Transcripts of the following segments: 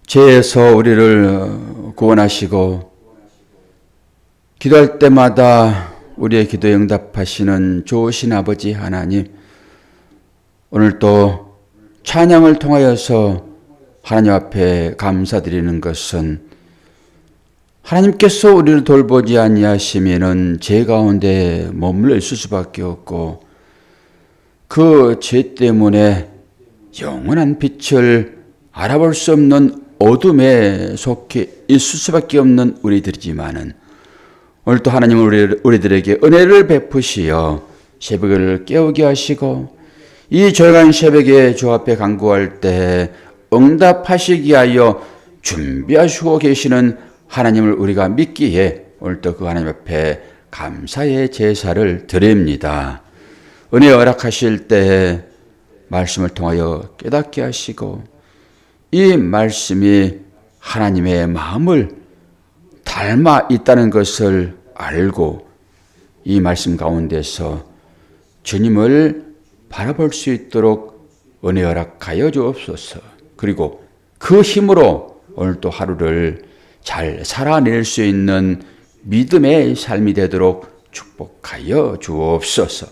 죄에서 우리를 구원하시고 기도할 때마다 우리의 기도에 응답하시는 좋으신 아버지 하나님, 오늘도 찬양을 통하여서 하나님 앞에 감사드리는 것은 하나님께서 우리를 돌보지 아니하시면은 죄 가운데 머물러 있을 수밖에 없고 그 죄 때문에 영원한 빛을 알아볼 수 없는 어둠에 속해 있을 수밖에 없는 우리들이지만은 오늘도 하나님은 우리들에게 은혜를 베푸시어 새벽을 깨우게 하시고 이 조용한 새벽에 주 앞에 간구할 때 응답하시기 위하여 준비하시고 계시는 하나님을 우리가 믿기에 오늘도 그 하나님 앞에 감사의 제사를 드립니다. 은혜 허락하실 때 말씀을 통하여 깨닫게 하시고 이 말씀이 하나님의 마음을 닮아 있다는 것을 알고 이 말씀 가운데서 주님을 바라볼 수 있도록 은혜 허락하여 주옵소서. 그리고 그 힘으로 오늘도 하루를 잘 살아낼 수 있는 믿음의 삶이 되도록 축복하여 주옵소서.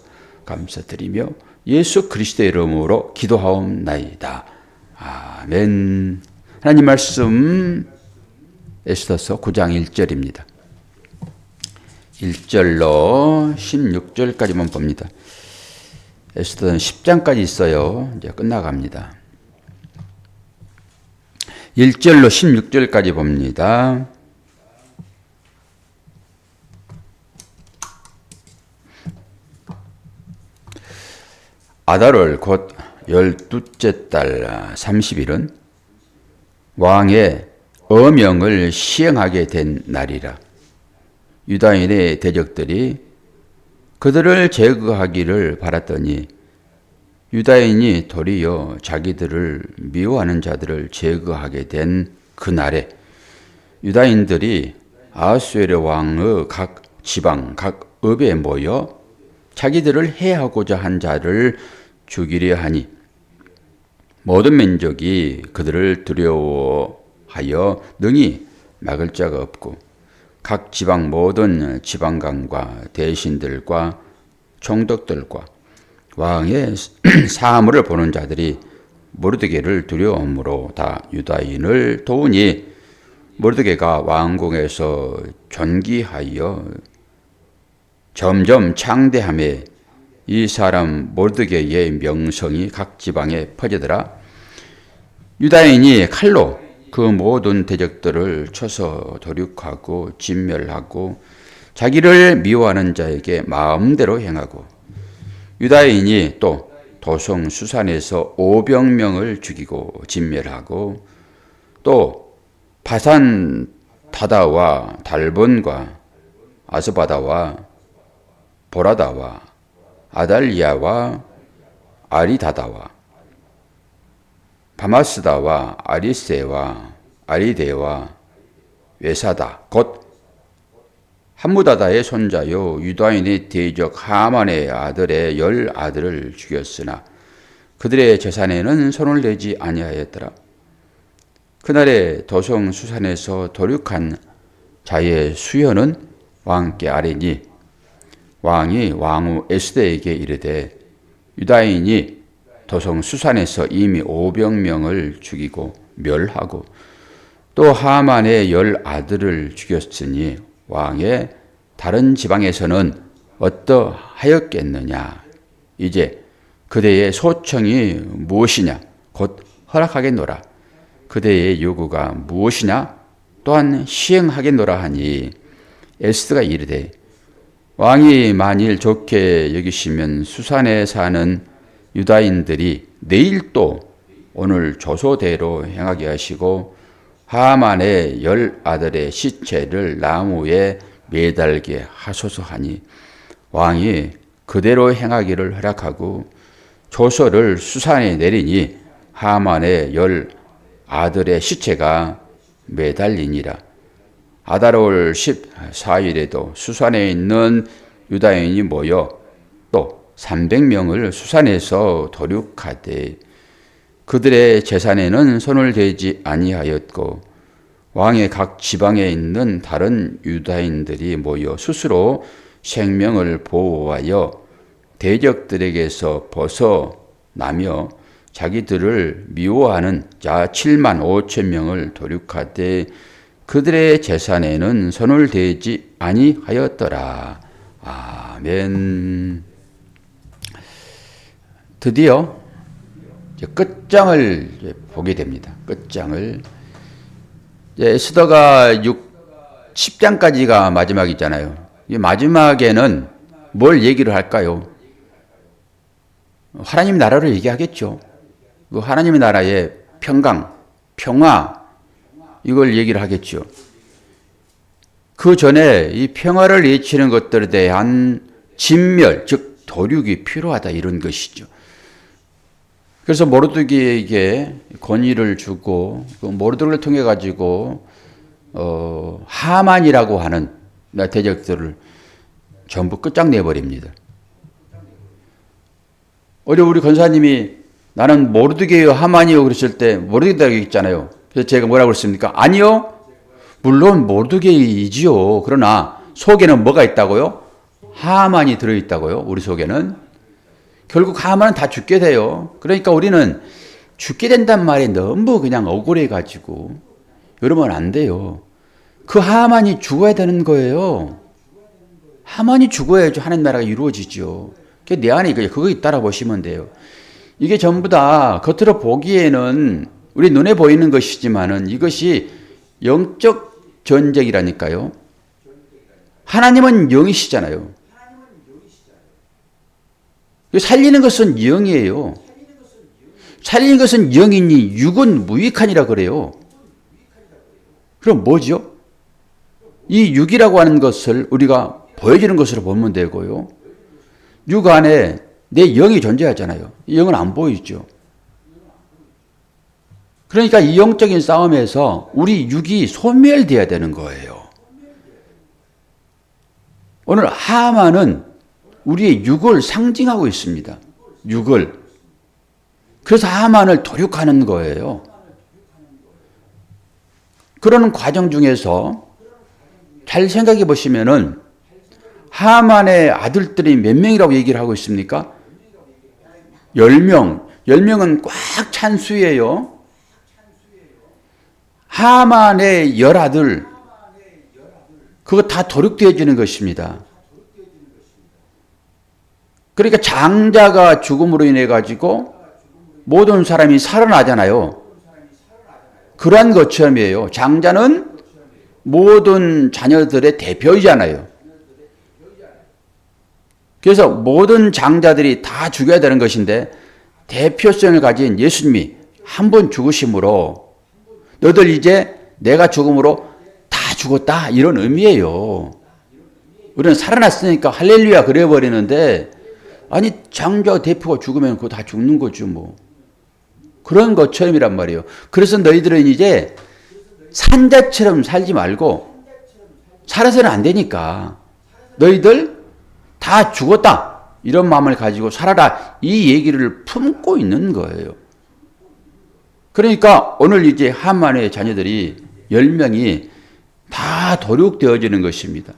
감사드리며 예수 그리스도의 이름으로 기도하옵나이다. 아멘. 하나님 말씀 에스더서 9장 1절입니다. 1절로 16절까지만 봅니다. 에스더는 10장까지 있어요. 이제 끝나갑니다. 1절로 16절까지 봅니다. 아달월 곧 12째 달 30일은 왕의 어명을 시행하게 된 날이라. 유다인의 대적들이 그들을 제거하기를 바랐더니 유다인이 도리어 자기들을 미워하는 자들을 제거하게 된 그날에 유다인들이 아하수에르 왕의 각 지방 각 읍에 모여 자기들을 해하고자 한 자를 죽이려 하니 모든 민족이 그들을 두려워하여 능히 막을 자가 없고 각 지방 모든 지방관과 대신들과 총독들과 왕의 사물을 보는 자들이 모르드게를 두려움으로 다 유다인을 도우니 모르드게가 왕궁에서 존귀하여 점점 창대함에 이 사람 모르드게의 명성이 각 지방에 퍼지더라. 유다인이 칼로 그 모든 대적들을 쳐서 도륙하고 진멸하고 자기를 미워하는 자에게 마음대로 행하고 유다인이 또 도성 수산에서 500명을 죽이고 진멸하고 또 바산 타다와 달본과 아스바다와 보라다와 아달리아와 아리다다와 바마스다와 아리세와 아리데와 외사다 곧 함무다다의 손자요 유다인의 대적 하만의 아들의 10아들을 죽였으나 그들의 재산에는 손을 내지 아니하였더라. 그날에 도성 수산에서 도륙한 자의 수여는 왕께 아뢰니 왕이 왕후 에스더에게 이르되 유다인이 도성 수산에서 이미 500명을 죽이고 멸하고 또 하만의 10아들을 죽였으니 왕의 다른 지방에서는 어떠하였겠느냐. 이제 그대의 소청이 무엇이냐 곧 허락하겠노라. 그대의 요구가 무엇이냐 또한 시행하겠노라 하니 에스더가 이르되 왕이 만일 좋게 여기시면 수산에 사는 유다인들이 내일 또 오늘 조소대로 행하게 하시고 하만의 10아들의 시체를 나무에 매달게 하소서 하니 왕이 그대로 행하기를 허락하고 조서를 수산에 내리니 하만의 10아들의 시체가 매달리니라. 아달월 14일에도 수산에 있는 유다인이 모여 또 300명을 수산에서 도륙하되 그들의 재산에는 손을 대지 아니하였고 왕의 각 지방에 있는 다른 유다인들이 모여 스스로 생명을 보호하여 대적들에게서 벗어나며 자기들을 미워하는 자 7만 5천 명을 도륙하되 그들의 재산에는 손을 대지 아니하였더라. 아멘. 드디어 끝장을 보게 됩니다. 끝장을. 에스더가 10장까지가 마지막이잖아요. 이 마지막에는 뭘 얘기를 할까요? 하나님 나라를 얘기하겠죠. 그 하나님의 나라의 평강, 평화, 이걸 얘기를 하겠죠. 그 전에 이 평화를 외치는 것들에 대한 진멸, 즉 도륙이 필요하다, 이런 것이죠. 그래서 모르드게에게 권위를 주고 그 모르드게를 통해 가지고 하만이라고 하는 대적들을 전부 끝장내버립니다. 어제 우리 권사님이 나는 모르드게요 하만이요 그랬을 때 모르드게라고 했잖아요. 그래서 제가 뭐라고 그랬습니까? 아니요. 물론 모르드게이지요. 그러나 속에는 뭐가 있다고요? 하만이 들어있다고요. 우리 속에는. 결국 하만은 다 죽게 돼요. 그러니까 우리는 죽게 된단 말에 너무 그냥 억울해가지고 이러면 안 돼요. 그 하만이 죽어야 되는 거예요. 하만이 죽어야죠. 하나님 나라가 이루어지죠. 내 안에 그거 있다라 보시면 돼요. 이게 전부 다 겉으로 보기에는 우리 눈에 보이는 것이지만은 이것이 영적 전쟁이라니까요. 하나님은 영이시잖아요. 살리는 것은 영이에요. 살리는 것은 영이니 육은 무익하니라 그래요. 그럼 뭐죠? 이 육이라고 하는 것을 우리가 보여지는 것으로 보면 되고요. 육 안에 내 영이 존재하잖아요. 이 영은 안 보이죠. 그러니까 이 영적인 싸움에서 우리 육이 소멸되어야 되는 거예요. 오늘 하만은 우리의 육을 상징하고 있습니다. 육을. 그래서 하만을 도륙하는 거예요. 그러는 과정 중에서 잘 생각해 보시면은 하만의 아들들이 몇 명이라고 얘기를 하고 있습니까? 10명. 10명은 꽉 찬 수예요. 하만의 10아들. 그거 다 도륙되어지는 것입니다. 그러니까 장자가 죽음으로 인해 가지고 모든 사람이 살아나잖아요. 그러한 것처럼이에요. 장자는 모든 자녀들의 대표이잖아요. 그래서 모든 장자들이 다 죽여야 되는 것인데 대표성을 가진 예수님이 한 번 죽으심으로 너들 이제 내가 죽음으로 다 죽었다, 이런 의미예요. 우리는 살아났으니까 할렐루야 그래버리는데, 아니 장자 대표가 죽으면 그거 다 죽는 거죠 뭐. 그런 것처럼이란 말이에요. 그래서 너희들은 이제 산자처럼 살지 말고, 살아서는 안 되니까 너희들 다 죽었다 이런 마음을 가지고 살아라, 이 얘기를 품고 있는 거예요. 그러니까 오늘 이제 하만의 자녀들이 10명이 다 도륙되어지는 것입니다.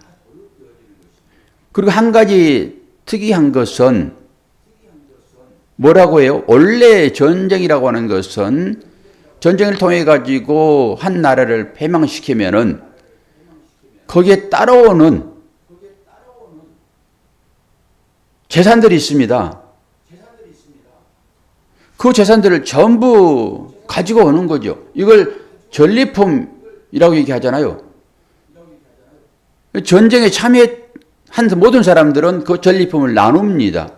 그리고 한 가지 특이한 것은 뭐라고 해요? 원래 전쟁이라고 하는 것은 전쟁을 통해 가지고 한 나라를 패망시키면은 거기에 따라오는 재산들이 있습니다. 그 재산들을 전부 가지고 오는 거죠. 이걸 전리품이라고 얘기하잖아요. 전쟁에 참여한 모든 사람들은 그 전리품을 나눕니다.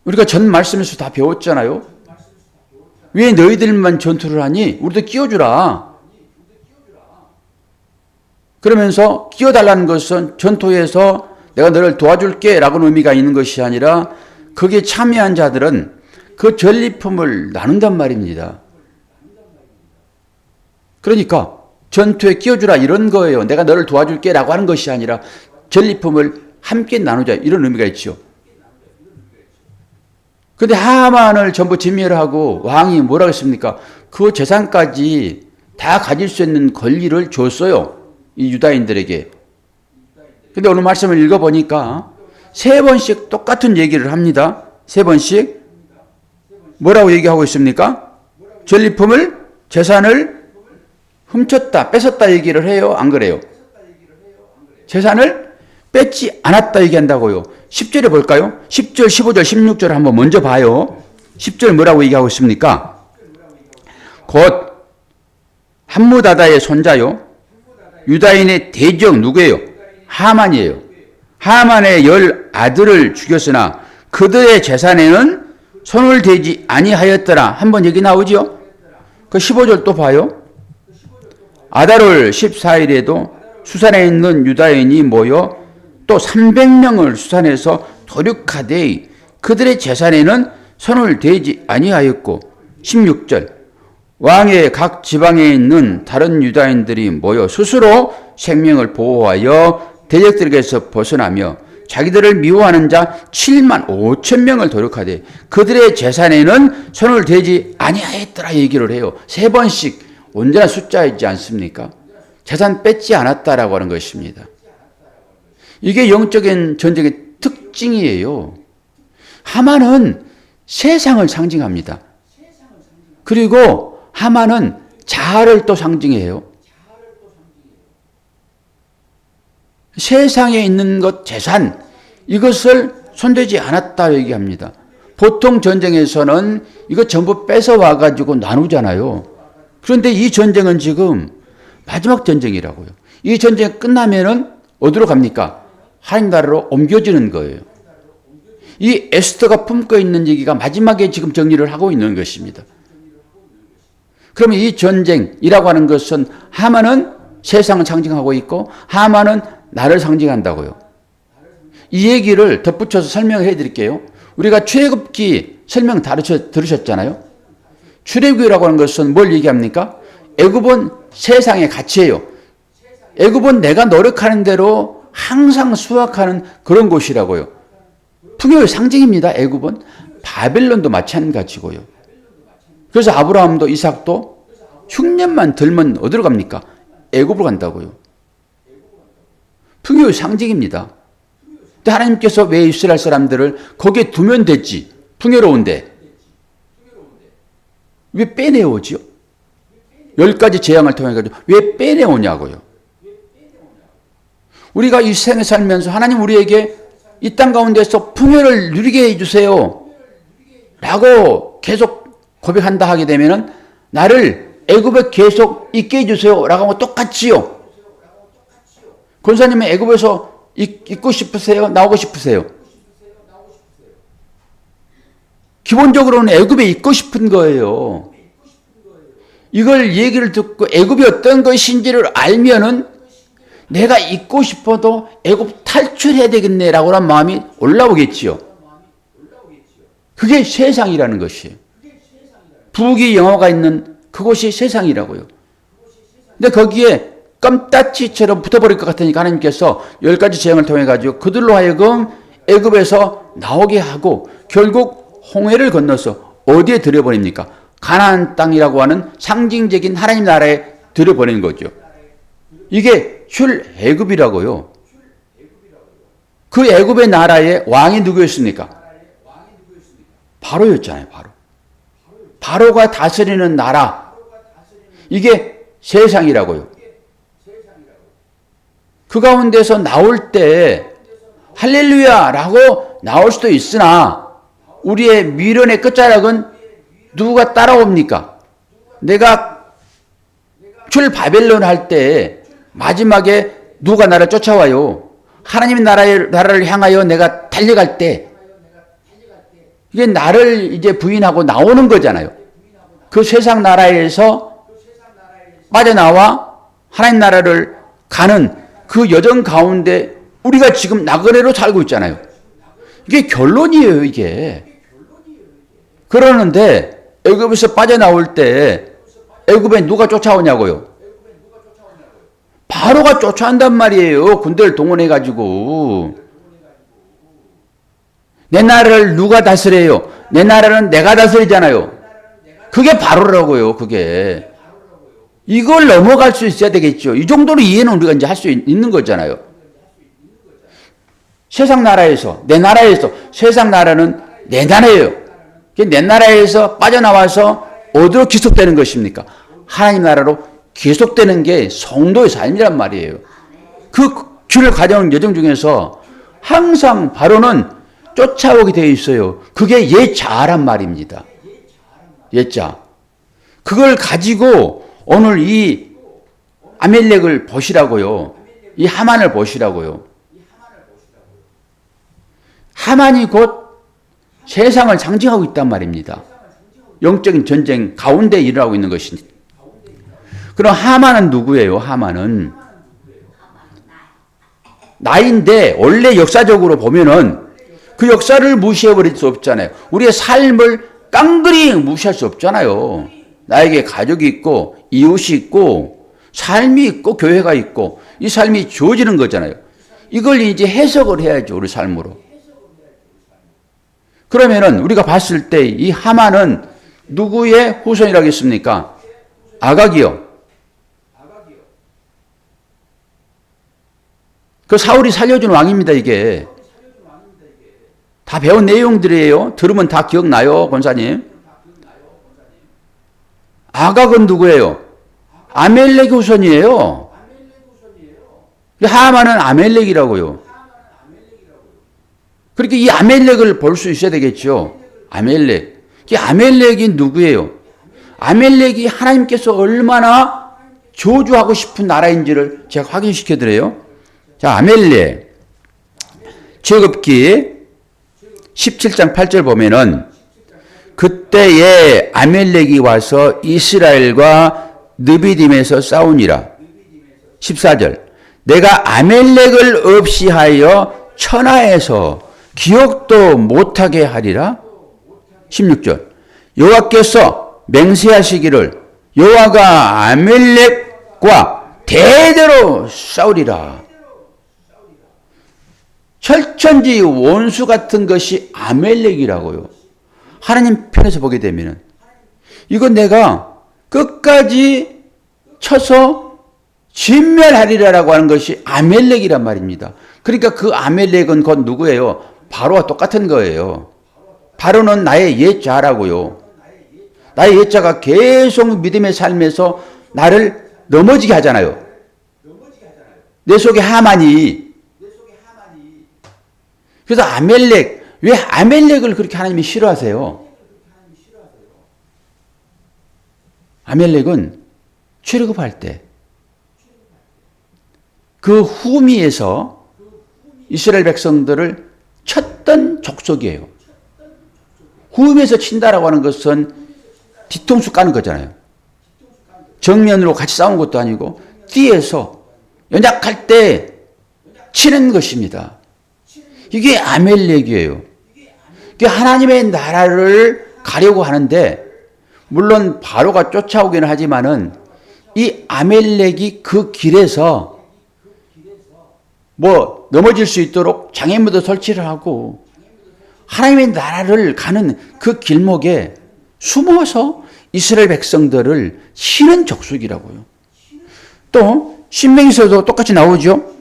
우리가 전 말씀에서 다 배웠잖아요. 왜 너희들만 전투를 하니? 우리도 끼워주라. 그러면서 끼워달라는 것은 전투에서 내가 너를 도와줄게 라고는 의미가 있는 것이 아니라 거기에 참여한 자들은 그 전리품을 나눈단 말입니다. 그러니까 전투에 끼워주라 이런 거예요. 내가 너를 도와줄게 라고 하는 것이 아니라 전리품을 함께 나누자 이런 의미가 있죠. 근데 하만을 전부 진멸하고 왕이 뭐라고 했습니까? 그 재산까지 다 가질 수 있는 권리를 줬어요. 이 유다인들에게. 근데 오늘 말씀을 읽어보니까 세 번씩 똑같은 얘기를 합니다. 세 번씩. 뭐라고 얘기하고 있습니까? 전리품을, 재산을 훔쳤다, 뺏었다 얘기를 해요? 안 그래요? 재산을 뺏지 않았다 얘기한다고요. 10절에 볼까요? 10절, 15절, 16절 한번 먼저 봐요. 10절 뭐라고 얘기하고 있습니까? 곧 함무다다의 손자요. 유다인의 대적 누구예요? 하만이에요. 하만의 10 아들을 죽였으나 그들의 재산에는 손을 대지 아니하였더라. 한번 얘기 나오죠? 그 15절 또 봐요. 아달월 14일에도 수산에 있는 유다인이 모여 또 300명을 수산해서 도륙하되 그들의 재산에는 손을 대지 아니하였고 16절 왕의 각 지방에 있는 다른 유다인들이 모여 스스로 생명을 보호하여 대적들에게서 벗어나며 자기들을 미워하는 자 7만 5천 명을 도륙하되 그들의 재산에는 손을 대지 아니하였더라 얘기를 해요. 세 번씩 온전한 숫자이지 않습니까? 재산 뺏지 않았다라고 하는 것입니다. 이게 영적인 전쟁의 특징이에요. 하만은 세상을 상징합니다. 그리고 하만은 자아를 또 상징해요. 세상에 있는 것, 재산, 이것을 손대지 않았다 얘기합니다. 보통 전쟁에서는 이거 전부 뺏어와가지고 나누잖아요. 그런데 이 전쟁은 지금 마지막 전쟁이라고요. 이 전쟁이 끝나면은 어디로 갑니까? 하나님 나라로 옮겨지는 거예요. 이 에스더가 품고 있는 얘기가 마지막에 지금 정리를 하고 있는 것입니다. 그러면 이 전쟁이라고 하는 것은 하만은 세상을 상징하고 있고 하만은 나를 상징한다고요. 이 얘기를 덧붙여서 설명해 드릴게요. 우리가 출애굽기 설명 다 들으셨잖아요. 출애굽이라고 하는 것은 뭘 얘기합니까? 애굽은 세상의 가치예요. 애굽은 내가 노력하는 대로 항상 수확하는 그런 곳이라고요. 풍요의 상징입니다. 애굽은. 바벨론도 마찬가지고요. 그래서 아브라함도 이삭도 흉년만 들면 어디로 갑니까? 애굽으로 간다고요. 풍요의 상징입니다. 근데 하나님께서 왜 이스라엘 사람들을 거기에 두면 됐지? 풍요로운데. 왜 빼내오지요? 10가지 재앙을 통해 왜 빼내오냐고요. 우리가 이 세상에 살면서 하나님 우리에게 이 땅 가운데서 풍요를 누리게 해주세요 라고 계속 고백한다 하게 되면은 나를 애굽에 계속 있게 해주세요 라고 하면 똑같지요. 권사님은 애굽에서 있고 싶으세요? 나오고 싶으세요? 기본적으로는 애굽에 있고 싶은 거예요. 이걸 얘기를 듣고 애굽이 어떤 것인지를 알면은 내가 있고 싶어도 애굽 탈출해야 되겠네라고 하는 마음이 올라오겠지요. 그게 세상이라는 것이에요. 부귀 영화가 있는 그곳이 세상이라고요. 근데 거기에 껌따치처럼 붙어버릴 것 같으니까 하나님께서 10가지 재앙을 통해 가지고 그들로 하여금 애굽에서 나오게 하고 결국 홍해를 건너서 어디에 들여버립니까? 가나안 땅이라고 하는 상징적인 하나님 나라에 들여보내는 거죠. 이게 출애굽이라고요. 그 애굽의 나라의 왕이 누구였습니까? 바로였잖아요. 바로가 다스리는 나라. 이게 세상이라고요. 그 가운데서 나올 때 할렐루야라고 나올 수도 있으나 우리의 미련의 끝자락은 누가 따라옵니까? 내가 출바벨론 할 때 마지막에 누가 나를 쫓아와요? 하나님의 나라를 향하여 내가 달려갈 때 이게 나를 이제 부인하고 나오는 거잖아요. 그 세상 나라에서 빠져나와 하나님 나라를 가는 그 여정 가운데 우리가 지금 나그네로 살고 있잖아요. 이게 결론이에요, 이게. 그러는데 애굽에서 빠져나올 때 애굽에 누가 쫓아오냐고요? 바로가 쫓아온단 말이에요. 군대를 동원해가지고. 내 나라를 누가 다스려요? 내 나라는 내가 다스리잖아요. 그게 바로라고요, 그게. 이걸 넘어갈 수 있어야 되겠죠. 이 정도로 이해는 우리가 이제 할 수 있는 거잖아요. 세상 나라에서, 내 나라에서, 세상 나라는 내 나라예요. 내 나라에서 빠져나와서 어디로 귀속되는 것입니까? 하나님 나라로 귀속되는 게 성도의 삶이란 말이에요. 그 길을 가져오는 여정 중에서 항상 바로는 쫓아오게 되어 있어요. 그게 예자란 말입니다. 예자. 그걸 가지고 오늘 이 아멜렉을 보시라고요. 이 하만을 보시라고요. 하만이 곧 세상을 상징하고 있단 말입니다. 영적인 전쟁 가운데 일어나고 있는 것이니. 그럼 하만은 누구예요? 하만은 나인데 원래 역사적으로 보면은 그 역사를 무시해버릴 수 없잖아요. 우리의 삶을 깡그리 무시할 수 없잖아요. 나에게 가족이 있고 이웃이 있고 삶이 있고 교회가 있고 이 삶이 주어지는 거잖아요. 이걸 이제 해석을 해야죠. 우리 삶으로. 그러면은 우리가 봤을 때 이 하만은 누구의 후손이라고 했습니까? 아각이요. 그 사울이 살려준 왕입니다, 이게. 다 배운 내용들이에요. 들으면 다 기억나요, 권사님? 아각은 누구예요? 아멜렉 후손이에요. 하만은 아멜렉이라고요. 그렇게 이 아멜렉을 볼 수 있어야 되겠죠. 아멜렉. 이 아멜렉이 누구예요? 아멜렉이 하나님께서 얼마나 저주하고 싶은 나라인지를 제가 확인시켜 드려요. 자, 아멜렉. 출애굽기 17장 8절 보면은 그때에 아멜렉이 와서 이스라엘과 느비딤에서 싸우니라. 14절. 내가 아멜렉을 없이 하여 천하에서 기억도 못하게 하리라. 16절. 여호와께서 맹세하시기를 여호와가 아멜렉과 대대로 싸우리라. 철천지 원수 같은 것이 아멜렉이라고요. 하나님 편에서 보게 되면 이건 내가 끝까지 쳐서 진멸하리라라고 하는 것이 아멜렉이란 말입니다. 그러니까 그 아멜렉은 곧 누구예요? 바로와 똑같은 거예요. 바로는 나의 옛자라고요. 나의 옛자가 계속 믿음의 삶에서 나를 넘어지게 하잖아요. 내 속에 하만이. 그래서 아멜렉, 왜 아멜렉을 그렇게 하나님이 싫어하세요? 아멜렉은 출애굽할 때 그 후미에서 이스라엘 백성들을 쳤던 족속이에요. 후미에서 친다라고 하는 것은 뒤통수 까는 거잖아요. 정면으로 같이 싸운 것도 아니고 뒤에서 연약할 때 치는 것입니다. 이게 아멜렉이에요. 이게 하나님의 나라를 가려고 하는데 물론 바로가 쫓아오기는 하지만은 이 아멜렉이 그 길에서 뭐 넘어질 수 있도록 장애물도 설치를 하고 하나님의 나라를 가는 그 길목에 숨어서 이스라엘 백성들을 치는 족속이라고요. 또 신명기서도 똑같이 나오죠.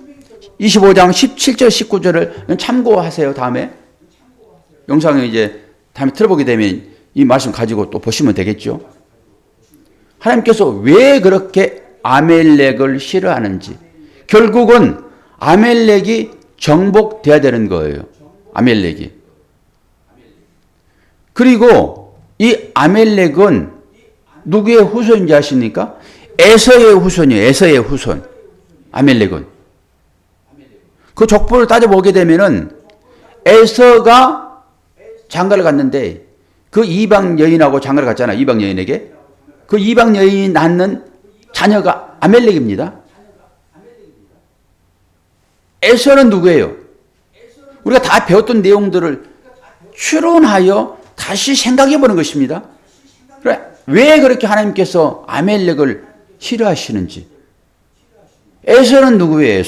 25장 17절 19절을 참고하세요. 다음에 영상을 이제 다음에 틀어보게 되면 이 말씀 가지고 또 보시면 되겠죠. 하나님께서 왜 그렇게 아멜렉을 싫어하는지 결국은 아멜렉이 정복돼야 되는 거예요. 아멜렉이. 그리고 이 아멜렉은 누구의 후손인지 아십니까? 에서의 후손이에요. 에서의 후손. 아멜렉은. 그 족보를 따져보게 되면은 에서가 장가를 갔는데 그 이방 여인하고 장가를 갔잖아요. 이방 여인에게. 그 이방 여인이 낳는 자녀가 아멜렉입니다. 에서는 누구예요? 우리가 다 배웠던 내용들을 추론하여 다시 생각해 보는 것입니다. 그래, 왜 그렇게 하나님께서 아멜렉을 싫어하시는지. 에서는 누구예요?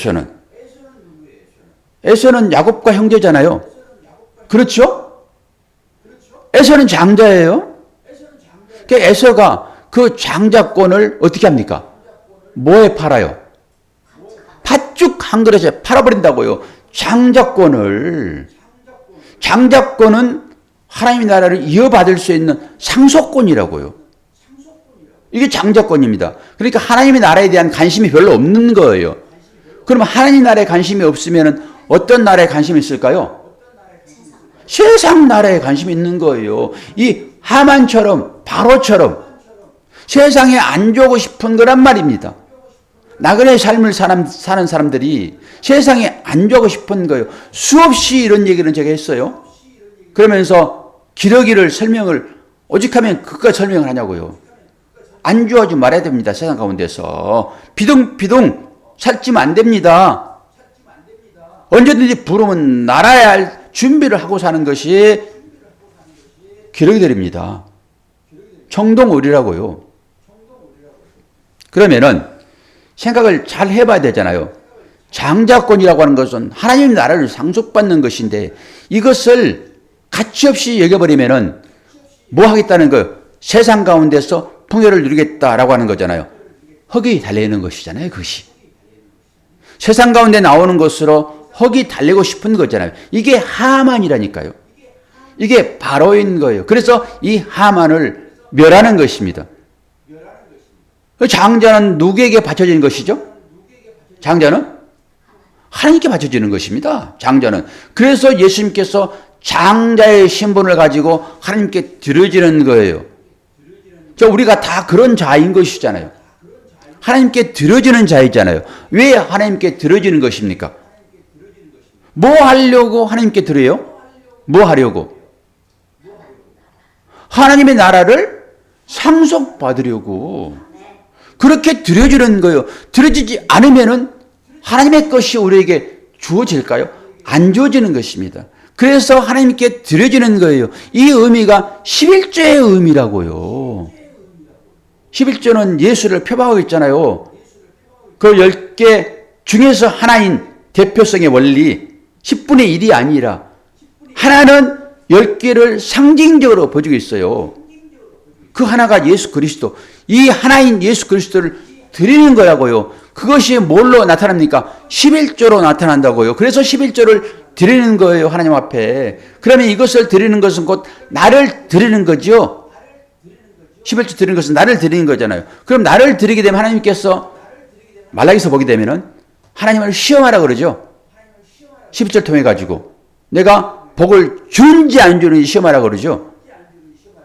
에서는 야곱과 형제잖아요. 그렇죠? 에서는 장자예요. 그 에서가 그 장자권을 어떻게 합니까? 뭐에 팔아요? 팥죽 한 그릇에 팔아버린다고요. 장자권은 하나님의 나라를 이어받을 수 있는 상속권이라고요. 이게 장자권입니다. 그러니까 하나님의 나라에 대한 관심이 별로 없는 거예요. 그럼 하나님 나라에 관심이 없으면 어떤 나라에 관심이 있을까요? 세상 나라에 관심이 있는 거예요. 이 하만처럼 바로처럼 세상에 안 주고 싶은 거란 말입니다. 나그네 삶을 사는 사람들이 세상에 안 주고 싶은 거예요. 수없이 이런 얘기를 제가 했어요. 그러면서 기러기를 설명을 오직하면 그까 설명을 하냐고요. 안주하지 말아야 됩니다. 세상 가운데서 비둥비둥 살찌면 안 됩니다. 언제든지 부르면 날아야 할 준비를 하고 사는 것이 기러기들입니다. 청동오리라고요. 그러면은 생각을 잘 해봐야 되잖아요. 장자권이라고 하는 것은 하나님 나라를 상속받는 것인데 이것을 가치없이 여겨버리면은 뭐 하겠다는 거예요? 세상 가운데서 풍요를 누리겠다라고 하는 거잖아요. 흙이 달리는 것이잖아요. 그것이. 세상 가운데 나오는 것으로 흙이 달리고 싶은 거잖아요. 이게 하만이라니까요. 이게 바로인 거예요. 그래서 이 하만을 멸하는 것입니다. 장자는 누구에게 바쳐지는 것이죠? 장자는 하나님께 바쳐지는 것입니다. 장자는. 그래서 예수님께서 장자의 신분을 가지고 하나님께 드려지는 거예요. 우리가 다 그런 자인 것이잖아요. 하나님께 드려지는 자이잖아요. 왜 하나님께 드려지는 것입니까? 뭐 하려고 하나님께 드려요? 뭐 하려고? 하나님의 나라를 상속받으려고. 그렇게 드려지는 거예요. 드려지지 않으면은 하나님의 것이 우리에게 주어질까요? 안 주어지는 것입니다. 그래서 하나님께 드려지는 거예요. 이 의미가 11조의 의미라고요. 11조는 예수를 표방하고 있잖아요. 그 10개 중에서 하나인 대표성의 원리 10분의 1이 아니라 하나는 10개를 상징적으로 보여주고 있어요. 그 하나가 예수 그리스도. 이 하나인 예수 그리스도를 드리는 거라고요. 그것이 뭘로 나타납니까? 11조로 나타난다고요. 그래서 11조를 드리는 거예요. 하나님 앞에. 그러면 이것을 드리는 것은 곧 나를 드리는 거죠. 11조 드리는 것은 나를 드리는 거잖아요. 그럼 나를 드리게 되면 하나님께서 말라기서 보게 되면은 하나님을 시험하라 그러죠. 11조를 통해 가지고 내가 복을 주는지 안 주는지 시험하라 그러죠.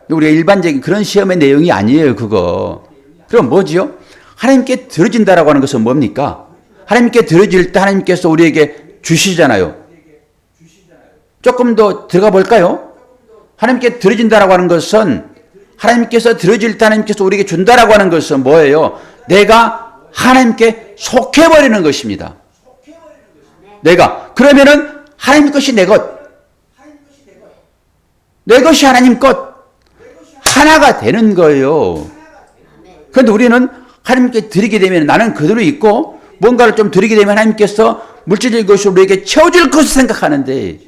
우리가 일반적인 그런 시험의 내용이 아니에요. 그거. 그럼 뭐지요? 하나님께 드려진다라고 하는 것은 뭡니까? 하나님께 드려질 때 하나님께서 우리에게 주시잖아요. 조금 더 들어가 볼까요? 하나님께 드려진다라고 하는 것은 하나님께서 드려질 때 하나님께서 우리에게 준다라고 하는 것은 뭐예요? 내가 하나님께 속해버리는 것입니다. 내가. 그러면은 하나님 것이 내 것. 내 것이 하나님 것. 하나가 되는 거예요. 그런데 우리는 하나님께 드리게 되면 나는 그대로 있고 뭔가를 좀 드리게 되면 하나님께서 물질적인 것으로 우리에게 채워줄 것을 생각하는데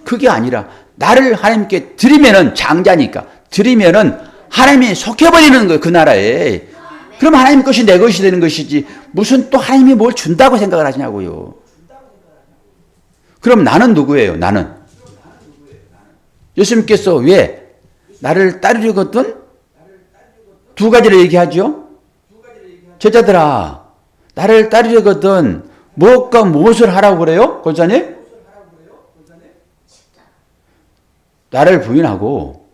그게 아니라 나를 하나님께 드리면은 장자니까 드리면은 하나님이 속해버리는 거예요. 그 나라에. 그럼 하나님 것이 내 것이 되는 것이지 무슨 또 하나님이 뭘 준다고 생각을 하시냐고요. 그럼 나는 누구예요? 나는. 예수님께서 왜 나를 따르려거든 두 가지를 얘기하죠. 제자들아 나를 따르려거든 무엇과 무엇을 하라고 그래요? 권사님? 나를 부인하고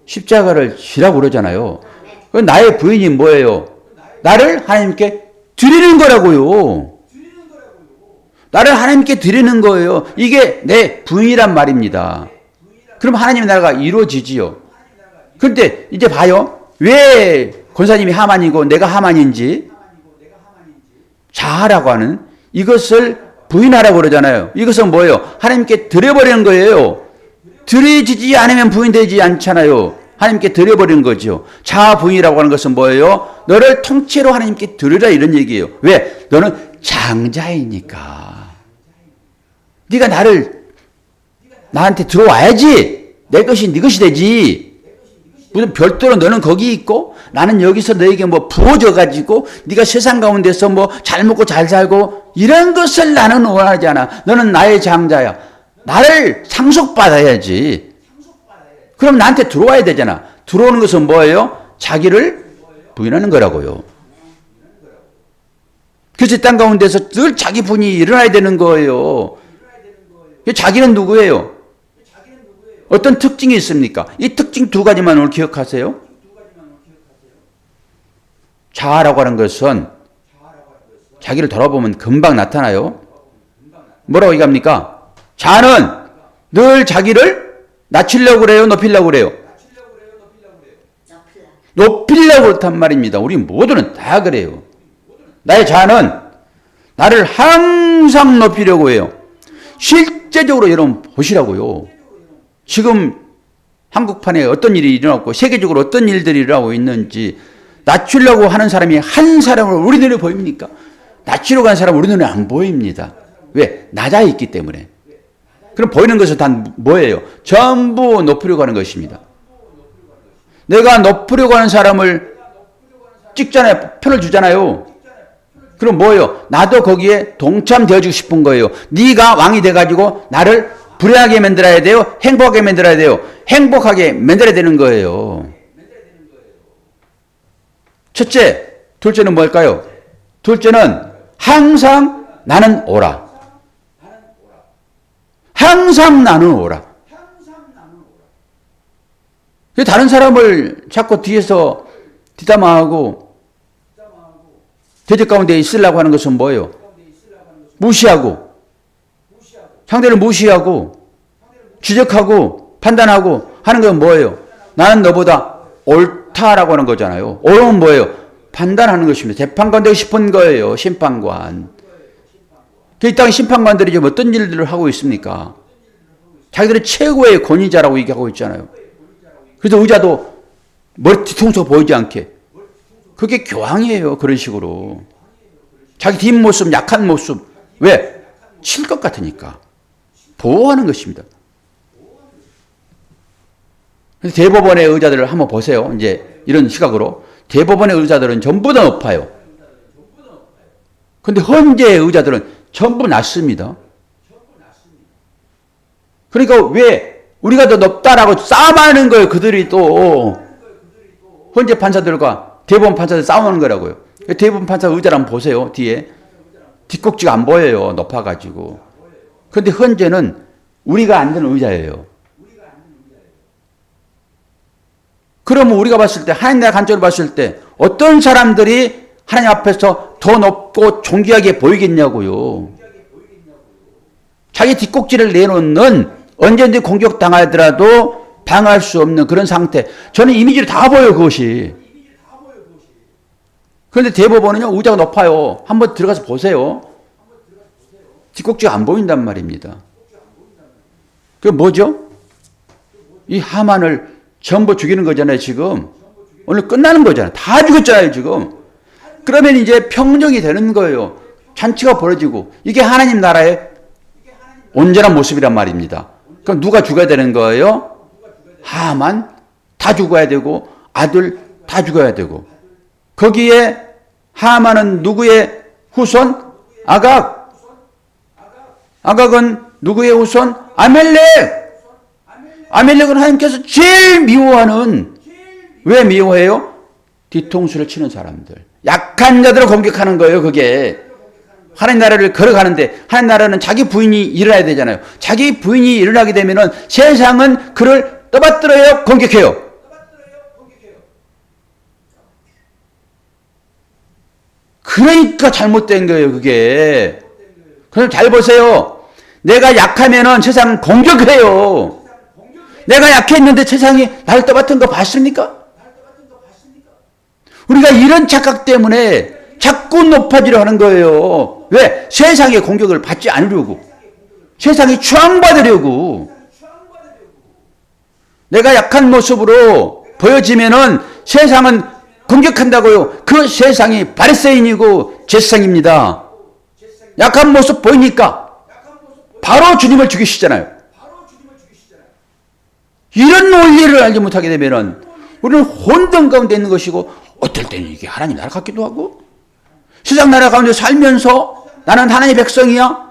십자가를 지라고 그러잖아요. 나의 부인이 뭐예요? 나를 하나님께 드리는 거라고요. 나를 하나님께 드리는 거예요. 이게 내 부인이란 말입니다. 그럼 하나님의 나라가 이루어지지요. 그런데 이제 봐요. 왜 권사님이 하만이고 내가 하만인지 자아라고 하는 이것을 부인하라고 그러잖아요. 이것은 뭐예요? 하나님께 드려버리는 거예요. 드려지지 않으면 부인되지 않잖아요. 하나님께 드려버리는 거죠. 자아 부인이라고 하는 것은 뭐예요? 너를 통째로 하나님께 드리라 이런 얘기예요. 왜? 너는 장자이니까. 네가 나를 나한테 들어와야지 내 것이 네 것이 되지. 무슨 별도로 너는 거기 있고 나는 여기서 너에게 뭐 부어져 가지고 네가 세상 가운데서 뭐 잘 먹고 잘 살고 이런 것을 나는 원하지 않아. 너는 나의 장자야. 나를 상속받아야지. 그럼 나한테 들어와야 되잖아. 들어오는 것은 뭐예요? 자기를 부인하는 거라고요. 그래서 이 땅 가운데서 늘 자기 분이 일어나야 되는 거예요. 자기는 누구예요? 어떤 특징이 있습니까? 이 특징 두 가지만 오늘 기억하세요. 자아라고 하는 것은 자기를 돌아보면 금방 나타나요. 뭐라고 얘기합니까? 자아는 늘 자기를 낮추려고 그래요? 높이려고 그래요? 높이려고 그렇단 말입니다. 우리 모두는 다 그래요. 나의 자아는 나를 항상 높이려고 해요. 실제적으로 여러분 보시라고요. 지금 한국판에 어떤 일이 일어나고 세계적으로 어떤 일들이 일어나고 있는지 낮추려고 하는 사람이 한 사람을 우리 눈에 보입니까? 낮추려고 하는 사람은 우리 눈에 안 보입니다. 왜? 낮아 있기 때문에. 그럼 보이는 것은 다 뭐예요? 전부 높이려고 하는 것입니다. 내가 높이려고 하는 사람을 찍잖아요. 표를 주잖아요. 그럼 뭐예요? 나도 거기에 동참되어주고 싶은 거예요. 네가 왕이 돼가지고 나를 불행하게 만들어야 돼요? 행복하게 만들어야 돼요? 행복하게 만들어야 되는 거예요. 첫째, 둘째는 뭘까요? 둘째는 항상 나는 오라. 항상 나는 오라. 다른 사람을 자꾸 뒤에서 뒷담화하고 대적 가운데 있으려고 하는 것은 뭐예요? 무시하고 상대를 무시하고 지적하고 판단하고 하는 건 뭐예요? 나는 너보다 옳다라고 하는 거잖아요. 옳은 뭐예요? 판단하는 것입니다. 재판관 되고 싶은 거예요. 심판관. 이 땅의 심판관들이 지금 어떤 일들을 하고 있습니까? 자기들이 최고의 권위자라고 얘기하고 있잖아요. 그래서 의자도 머리 뒤통수가 보이지 않게. 그게 교황이에요. 그런 식으로. 자기 뒷모습, 약한 모습. 왜? 칠 것 같으니까. 보호하는 것입니다. 그래서 대법원의 의자들을 한번 보세요. 이제 이런 시각으로. 대법원의 의자들은 전부 다 높아요. 그런데 헌재의 의자들은 전부 낮습니다. 그러니까 왜 우리가 더 높다라고 싸움하는 거예요. 그들이 또 헌재 판사들과 대법원 판사들 싸우는 거라고요. 대법원 판사 의자를 한번 보세요. 뒤에 뒷꼭지가 안 보여요. 높아가지고. 그런데 헌재는 우리가 앉는 의자예요. 그러면 우리가 봤을 때 하나님 나라 관점으로 봤을 때 어떤 사람들이 하나님 앞에서 더 높고 존귀하게 보이겠냐고요. 자기 뒷꼭지를 내놓는 언제든지 공격당하더라도 방어할 수 없는 그런 상태. 저는 이미지로 다 보여요. 그것이. 그런데 대법원은요. 의자가 높아요. 한번 들어가서 보세요. 뒷꼭지가 안 보인단 말입니다. 그게 뭐죠? 이 하만을 전부 죽이는 거잖아요. 지금. 오늘 끝나는 거잖아요. 다 죽였잖아요. 지금. 그러면 이제 평정이 되는 거예요. 잔치가 벌어지고. 이게 하나님 나라의 온전한 모습이란 말입니다. 그럼 누가 죽어야 되는 거예요? 하만 다 죽어야 되고 아들 다 죽어야 되고. 거기에 하만은 누구의 후손? 아각. 아각은 누구의 후손? 아멜렉. 아멜렉은 하나님께서 제일 미워하는, 왜 미워해요? 뒤통수를 치는 사람들. 약한 자들을 공격하는 거예요. 그게. 하나님 나라를 걸어가는데 하나님 나라는 자기 부인이 일어나야 되잖아요. 자기 부인이 일어나게 되면은 세상은 그를 떠받들어요? 공격해요? 그러니까 잘못된 거예요. 그게. 그럼 잘 보세요. 내가 약하면은 세상은 공격해요. 내가 약했는데 세상이 나를 떠받든 거 봤습니까? 우리가 이런 착각 때문에 자꾸 높아지려 하는 거예요. 왜? 세상의 공격을 받지 않으려고. 세상이 추앙받으려고. 내가 약한 모습으로 보여지면은 세상은 공격한다고요. 그 세상이 바리새인이고 제사장입니다. 약한 모습 보이니까 바로 주님을 죽이시잖아요. 이런 원리를 알지 못하게 되면은 우리는 혼돈 가운데 있는 것이고, 어떨 때는 이게 하나님 나라 같기도 하고, 세상 나라 가운데 살면서 나는 하나님의 백성이야,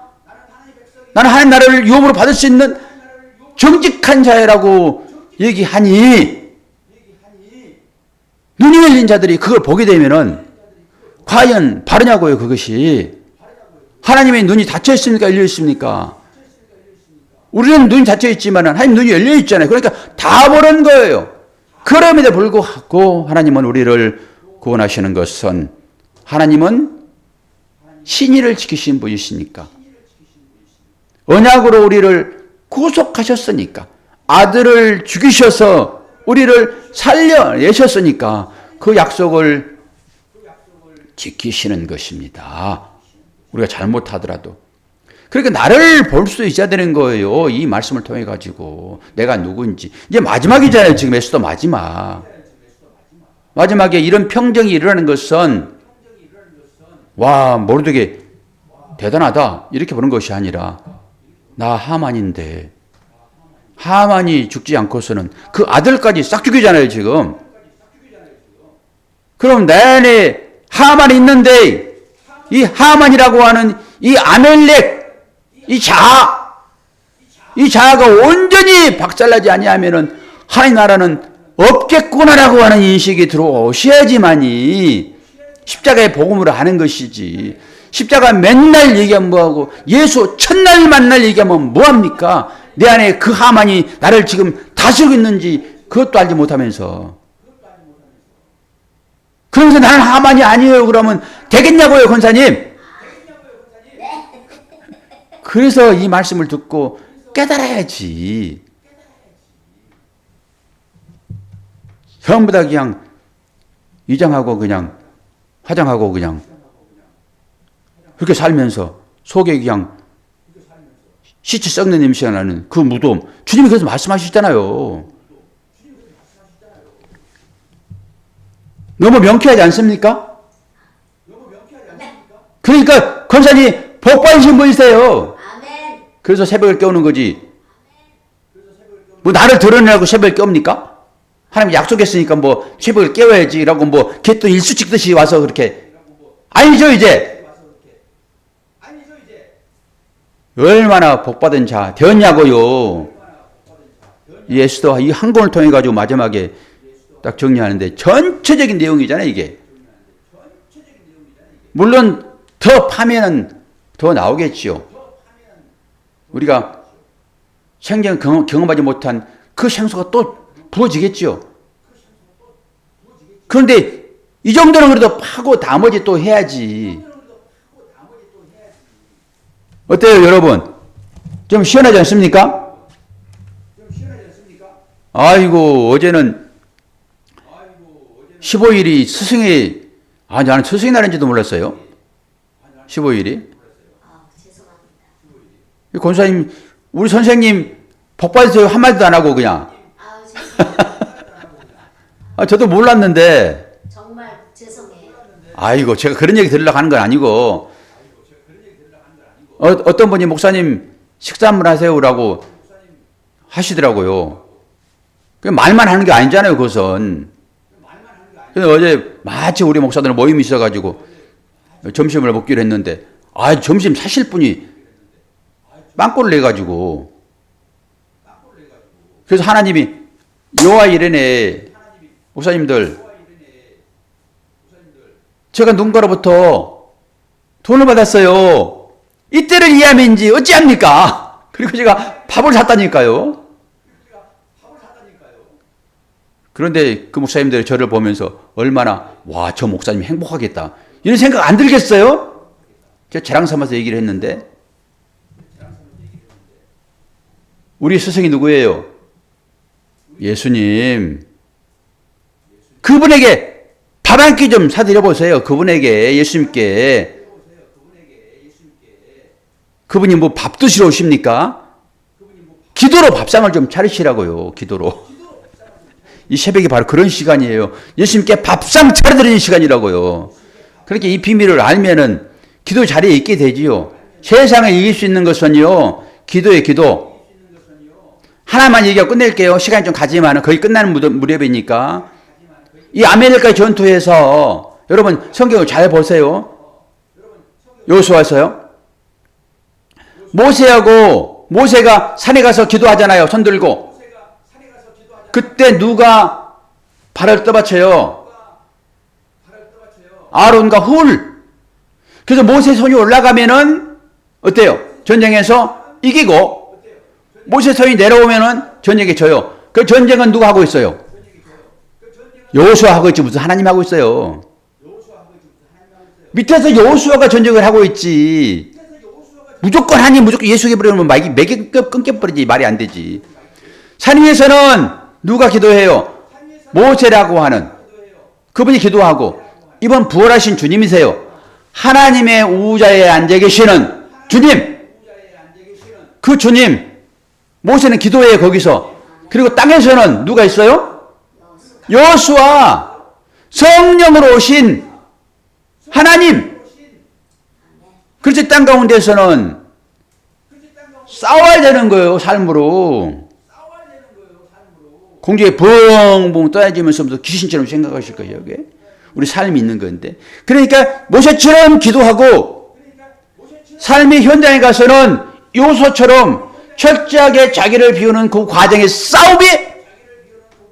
나는 하나님 나라를 유업으로 받을 수 있는 정직한 자라고 얘기하니, 눈이 열린 자들이 그걸 보게 되면은 과연 바르냐고요. 그것이 하나님의 눈이 닫혀 있습니까, 열려 있습니까? 우리는 눈이 닫혀 있지만 하나님 눈이 열려 있잖아요. 그러니까 다 보는 거예요. 그럼에도 불구하고 하나님은 우리를 구원하시는 것은, 하나님은 신의를 지키신 분이시니까, 언약으로 우리를 구속하셨으니까, 아들을 죽이셔서 우리를 살려내셨으니까 그 약속을 지키시는 것입니다. 우리가 잘못하더라도. 그러니까 나를 볼 수 있어야 되는 거예요. 이 말씀을 통해 가지고 내가 누구인지. 이제 마지막이잖아요. 지금 에스더 마지막. 마지막에 이런 평정이 일어나는 것은, 와, 모르드게 대단하다 이렇게 보는 것이 아니라, 나 하만인데 하만이 죽지 않고서는 그 아들까지 싹 죽이잖아요 지금. 그럼 내 안에 하만이 있는데 이 하만이라고 하는 이 아멜렉, 이 자아가 온전히 박살나지 아니하면은 하나님 나라는 없겠구나라고 하는 인식이 들어오셔야지만이 십자가의 복음으로 하는 것이지. 십자가 맨날 얘기하면 뭐하고, 예수 첫날 만날 얘기하면 뭐합니까? 내 안에 그 하만이 나를 지금 다스리고 있는지 그것도 알지 못하면서. 그러면서 나는 하만이 아니에요 그러면 되겠냐고요, 권사님? 그래서 이 말씀을 듣고 깨달아야지. 전부 다 그냥 위장하고 그냥 화장하고 그냥 그렇게 살면서 속에 그냥 시체 썩는 냄새가 나는 그 무덤. 주님이 그래서 말씀하시잖아요. 너무 명쾌하지 않습니까? 그러니까 권사님 복 받으신 분이세요. 그래서 새벽을 깨우는 거지. 뭐 나를 드러내라고 새벽을 깨웁니까? 하나님 약속했으니까 뭐 새벽을 깨워야지라고 뭐 걔 또 일수 찍듯이 와서 그렇게. 아니죠 이제. 얼마나 복받은 자 되었냐고요. 이 에스더 이 한 권을 통해 가지고 마지막에 딱 정리하는데 전체적인 내용이잖아요 이게. 물론 더 파면은 더 나오겠지요. 우리가 생전 경험하지 못한 그 생수가 또 부어지겠지요. 그런데 이 정도는 그래도 파고 나머지 또 해야지. 어때요 여러분? 좀 시원하지 않습니까? 아이고 어제는 15일이 스승의, 나는 스승의 날인지도 몰랐어요. 15일이. 권사님, 우리 선생님 복 받으세요 한마디도 안 하고 그냥. 저도 몰랐는데. 정말 죄송해요. 아이고 제가 그런 얘기 들으려고 하는 건 아니고, 어떤 분이 목사님 식사 한번 하세요라고 하시더라고요. 말만 하는 게 아니잖아요 그것은. 근데 어제 마치 우리 목사들 모임이 있어가지고 점심을 먹기로 했는데, 점심 사실 분이 빵꾸를 내가지고. 그래서 하나님이 여호와 이르네 목사님들, 제가 누군가로부터 돈을 받았어요. 이때를 이해하면지 어찌합니까? 그리고 제가 밥을 샀다니까요. 그런데 그 목사님들이 저를 보면서 얼마나, 와, 저 목사님 행복하겠다 이런 생각 안 들겠어요? 제가 자랑 삼아서 얘기를 했는데, 우리 스승이 누구예요? 예수님. 그분에게 밥 한 끼 좀 사드려 보세요. 그분에게, 예수님께. 그분이 뭐 밥 드시러 오십니까? 기도로 밥상을 좀 차리시라고요. 기도로. 이 새벽이 바로 그런 시간이에요. 예수님께 밥상 차려드리는 시간이라고요. 그렇게 이 비밀을 알면은 기도 자리에 있게 되지요. 세상을 이길 수 있는 것은요, 기도의 기도. 하나만 얘기하고 끝낼게요. 시간이 좀 가지만 거의 끝나는 무렵이니까. 이 아메리카 전투에서 여러분 성경을 잘 보세요. 여호수아서요. 모세가 산에 가서 기도하잖아요. 손 들고. 그때 누가 발을 떠받쳐요? 아론과 훌. 그래서 모세 손이 올라가면은 어때요? 전쟁에서 이기고 모세 손이 내려오면은 전쟁에 져요. 그 전쟁은 누가 하고 있어요? 여호수아 하고 있지 무슨 하나님 하고 있어요. 밑에서 여호수아가 전쟁을 하고 있지. 무조건 하나님 무조건 예수 해버리면 맥이 끊겨버리지. 말이 안 되지. 산 위에서는 누가 기도해요? 모세라고 하는 그분이 기도하고 이번 부활하신 주님이세요. 하나님의 우자에 앉아 계시는 주님. 그 주님. 모세는 기도해요 거기서. 그리고 땅에서는 누가 있어요? 여호수아. 성령으로 오신 하나님. 그렇지 땅 가운데서는 싸워야 되는 거예요. 삶으로. 공중에 붕붕 떠야지면서 귀신처럼 생각하실 거예요. 여기. 우리 삶이 있는 건데. 그러니까 모세처럼 기도하고 삶의 현장에 가서는 요소처럼 철저하게 자기를 비우는 그 과정의 싸움이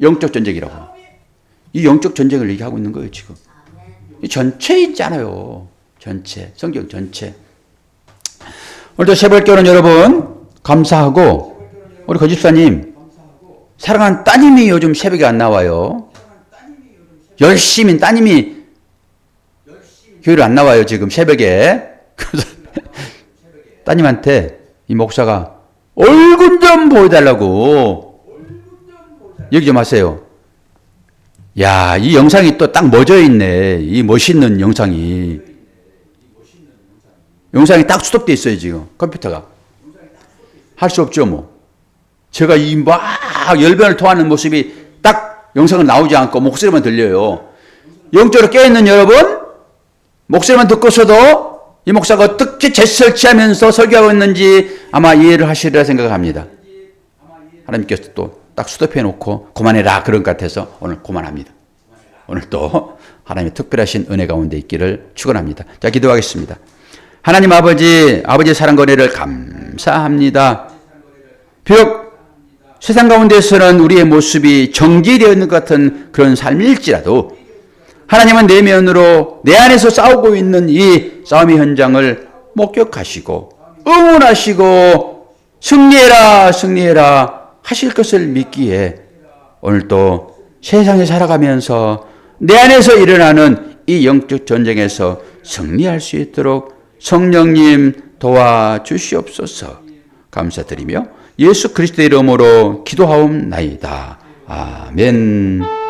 영적 전쟁이라고. 이 영적 전쟁을 얘기하고 있는 거예요 지금. 이 전체 있잖아요. 전체. 성경 전체. 오늘도 새벽교는 여러분 감사하고 우리 거집사님 사랑하는 따님이 요즘 새벽에 안 나와요. 열심히 따님이 교회를 안 나와요 지금 새벽에. 그래서 따님한테 이 목사가 얼굴 좀 보여달라고 얘기 좀 하세요. 야, 이 영상이 또 딱 멎어 있네. 이 멋있는 영상이. 영상이 딱 스톱되어 있어요 지금 컴퓨터가. 할 수 없죠 뭐. 제가 이 막 열변을 토하는 모습이 딱 영상은 나오지 않고 목소리만 들려요. 영적으로 깨어있는 여러분, 목소리만 듣고서도 이 목사가 어떻게 제스처를 취하면서 설교하고 있는지 아마 이해를 하시리라 생각합니다. 하나님께서 또 딱 스톱해 놓고 그만해라 그런 것 같아서 오늘 그만합니다. 오늘 또 하나님의 특별하신 은혜 가운데 있기를 축원합니다. 자, 기도하겠습니다. 하나님 아버지의 사랑 권혜를 감사합니다. 비록 세상 가운데서는 우리의 모습이 정지되어 있는 것 같은 그런 삶일지라도 하나님은 내면으로 내 안에서 싸우고 있는 이 싸움의 현장을 목격하시고 응원하시고 승리해라 하실 것을 믿기에 오늘도 세상에 살아가면서 내 안에서 일어나는 이 영적 전쟁에서 승리할 수 있도록 성령님 도와주시옵소서. 감사드리며 예수 그리스도의 이름으로 기도하옵나이다. 아멘.